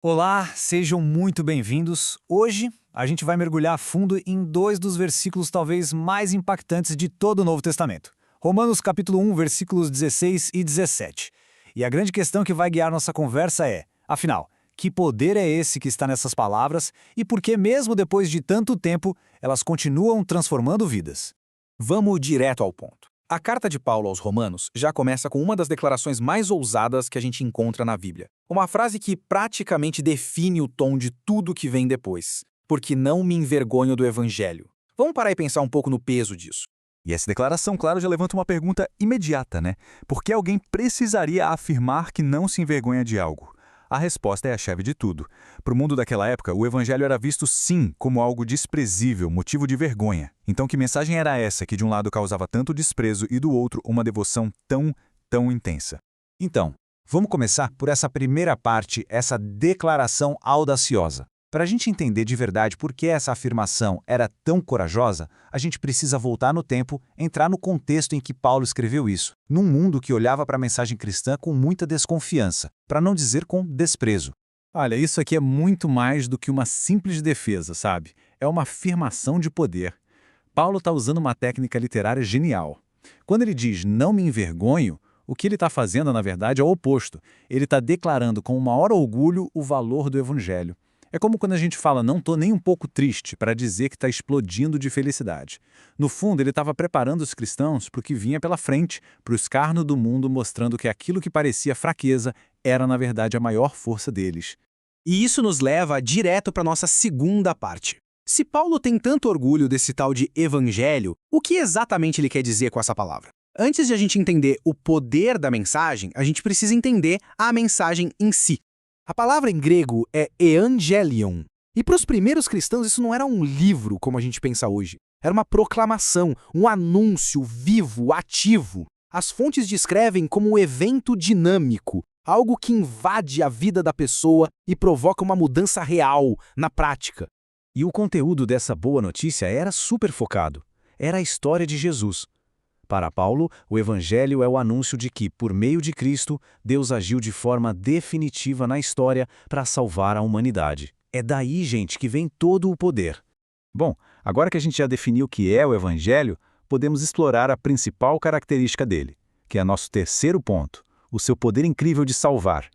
Olá, sejam muito bem-vindos. Hoje a gente vai mergulhar a fundo em dois dos versículos talvez mais impactantes de todo o Novo Testamento. Romanos capítulo 1, versículos 16 e 17. E a grande questão que vai guiar nossa conversa é, afinal, que poder é esse que está nessas palavras e por que mesmo depois de tanto tempo elas continuam transformando vidas? Vamos direto ao ponto. A carta de Paulo aos Romanos já começa com uma das declarações mais ousadas que a gente encontra na Bíblia. Uma frase que praticamente define o tom de tudo que vem depois. Porque não me envergonho do Evangelho. Vamos parar e pensar um pouco no peso disso. E essa declaração, claro, já levanta uma pergunta imediata, né? Por que alguém precisaria afirmar que não se envergonha de algo? A resposta é a chave de tudo. Para o mundo daquela época, o evangelho era visto sim como algo desprezível, motivo de vergonha. Então que mensagem era essa que de um lado causava tanto desprezo e do outro uma devoção tão intensa? Então, vamos começar por essa primeira parte, essa declaração audaciosa. Para a gente entender de verdade por que essa afirmação era tão corajosa, a gente precisa voltar no tempo, entrar no contexto em que Paulo escreveu isso, num mundo que olhava para a mensagem cristã com muita desconfiança, para não dizer com desprezo. Olha, isso aqui é muito mais do que uma simples defesa, sabe? É uma afirmação de poder. Paulo está usando uma técnica literária genial. Quando ele diz "não me envergonho", o que ele está fazendo, na verdade, é o oposto. Ele está declarando com o maior orgulho o valor do evangelho. É como quando a gente fala "não estou nem um pouco triste" para dizer que está explodindo de felicidade. No fundo, ele estava preparando os cristãos para o que vinha pela frente, para o escárnio do mundo, mostrando que aquilo que parecia fraqueza era, na verdade, a maior força deles. E isso nos leva direto para nossa segunda parte. Se Paulo tem tanto orgulho desse tal de Evangelho, o que exatamente ele quer dizer com essa palavra? Antes de a gente entender o poder da mensagem, a gente precisa entender a mensagem em si. A palavra em grego é euangelion. E para os primeiros cristãos isso não era um livro, como a gente pensa hoje. Era uma proclamação, um anúncio vivo, ativo. As fontes descrevem como um evento dinâmico, algo que invade a vida da pessoa e provoca uma mudança real, na prática. E o conteúdo dessa boa notícia era super focado. Era a história de Jesus. Para Paulo, o Evangelho é o anúncio de que, por meio de Cristo, Deus agiu de forma definitiva na história para salvar a humanidade. É daí, gente, que vem todo o poder. Bom, agora que a gente já definiu o que é o Evangelho, podemos explorar a principal característica dele, que é nosso terceiro ponto, o seu poder incrível de salvar.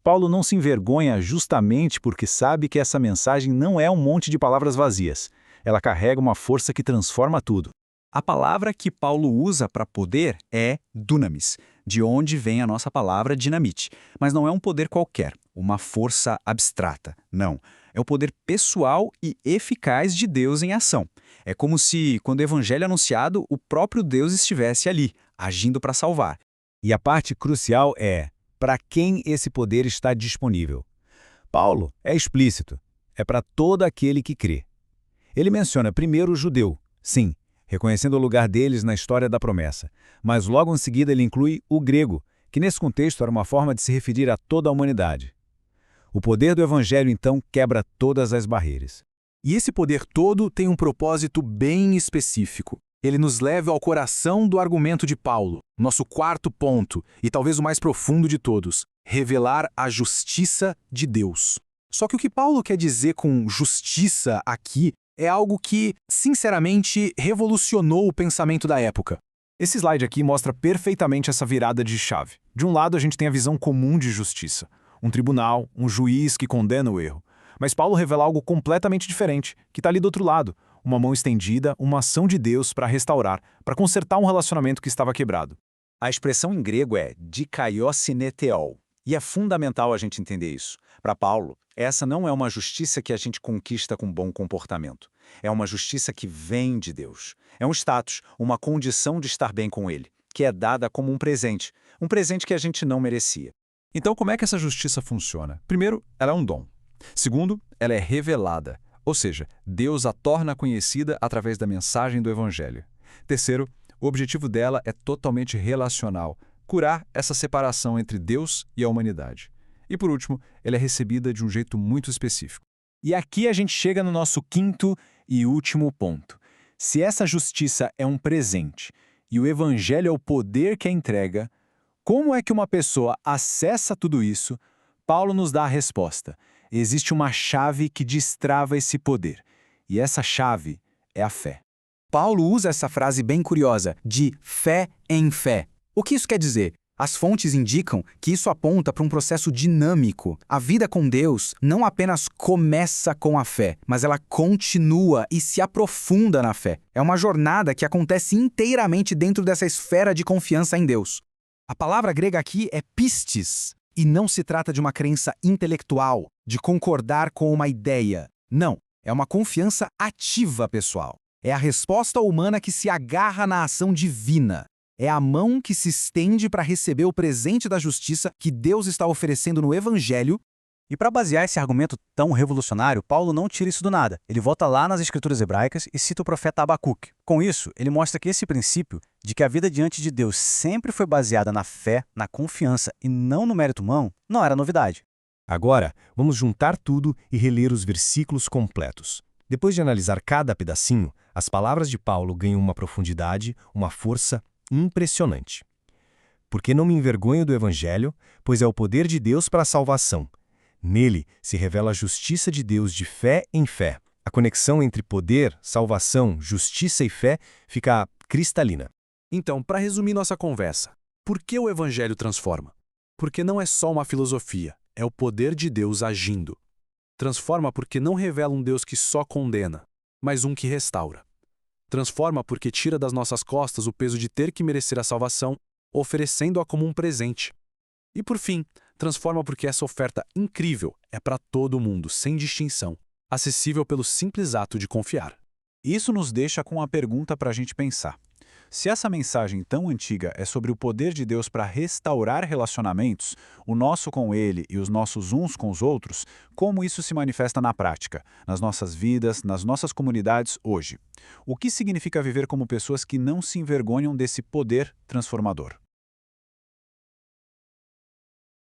Paulo não se envergonha justamente porque sabe que essa mensagem não é um monte de palavras vazias. Ela carrega uma força que transforma tudo. A palavra que Paulo usa para poder é dunamis, de onde vem a nossa palavra dinamite. Mas não é um poder qualquer, uma força abstrata. Não, é o poder pessoal e eficaz de Deus em ação. É como se, quando o evangelho é anunciado, o próprio Deus estivesse ali, agindo para salvar. E a parte crucial é, para quem esse poder está disponível? Paulo é explícito, é para todo aquele que crê. Ele menciona primeiro o judeu, sim, reconhecendo o lugar deles na história da promessa. Mas logo em seguida ele inclui o grego, que nesse contexto era uma forma de se referir a toda a humanidade. O poder do evangelho, então, quebra todas as barreiras. E esse poder todo tem um propósito bem específico. Ele nos leva ao coração do argumento de Paulo, nosso quarto ponto, e talvez o mais profundo de todos, revelar a justiça de Deus. Só que o que Paulo quer dizer com justiça aqui é algo que, sinceramente, revolucionou o pensamento da época. Esse slide aqui mostra perfeitamente essa virada de chave. De um lado, a gente tem a visão comum de justiça. Um tribunal, um juiz que condena o erro. Mas Paulo revela algo completamente diferente, que está ali do outro lado. Uma mão estendida, uma ação de Deus para restaurar, para consertar um relacionamento que estava quebrado. A expressão em grego é dikaiosineteol. E é fundamental a gente entender isso. Para Paulo, essa não é uma justiça que a gente conquista com bom comportamento. É uma justiça que vem de Deus. É um status, uma condição de estar bem com Ele, que é dada como um presente que a gente não merecia. Então, como é que essa justiça funciona? Primeiro, ela é um dom. Segundo, ela é revelada, ou seja, Deus a torna conhecida através da mensagem do Evangelho. Terceiro, o objetivo dela é totalmente relacional, curar essa separação entre Deus e a humanidade. E por último, ela é recebida de um jeito muito específico. E aqui a gente chega no nosso quinto e último ponto. Se essa justiça é um presente e o evangelho é o poder que a entrega, como é que uma pessoa acessa tudo isso? Paulo nos dá a resposta. Existe uma chave que destrava esse poder, e essa chave é a fé. Paulo usa essa frase bem curiosa, de fé em fé. O que isso quer dizer? As fontes indicam que isso aponta para um processo dinâmico. A vida com Deus não apenas começa com a fé, mas ela continua e se aprofunda na fé. É uma jornada que acontece inteiramente dentro dessa esfera de confiança em Deus. A palavra grega aqui é pistis, e não se trata de uma crença intelectual, de concordar com uma ideia. Não, é uma confiança ativa pessoal. É a resposta humana que se agarra na ação divina. É a mão que se estende para receber o presente da justiça que Deus está oferecendo no Evangelho. E para basear esse argumento tão revolucionário, Paulo não tira isso do nada. Ele volta lá nas escrituras hebraicas e cita o profeta Abacuque. Com isso, ele mostra que esse princípio de que a vida diante de Deus sempre foi baseada na fé, na confiança e não no mérito humano, não era novidade. Agora, vamos juntar tudo e reler os versículos completos. Depois de analisar cada pedacinho, as palavras de Paulo ganham uma profundidade, uma força impressionante. Porque não me envergonho do Evangelho, pois é o poder de Deus para a salvação. Nele se revela a justiça de Deus de fé em fé. A conexão entre poder, salvação, justiça e fé fica cristalina. Então, para resumir nossa conversa, por que o Evangelho transforma? Porque não é só uma filosofia, é o poder de Deus agindo. Transforma porque não revela um Deus que só condena, mas um que restaura. Transforma porque tira das nossas costas o peso de ter que merecer a salvação, oferecendo-a como um presente. E por fim, transforma porque essa oferta incrível é para todo mundo, sem distinção, acessível pelo simples ato de confiar. Isso nos deixa com uma pergunta para a gente pensar. Se essa mensagem tão antiga é sobre o poder de Deus para restaurar relacionamentos, o nosso com Ele e os nossos uns com os outros, como isso se manifesta na prática, nas nossas vidas, nas nossas comunidades hoje? O que significa viver como pessoas que não se envergonham desse poder transformador?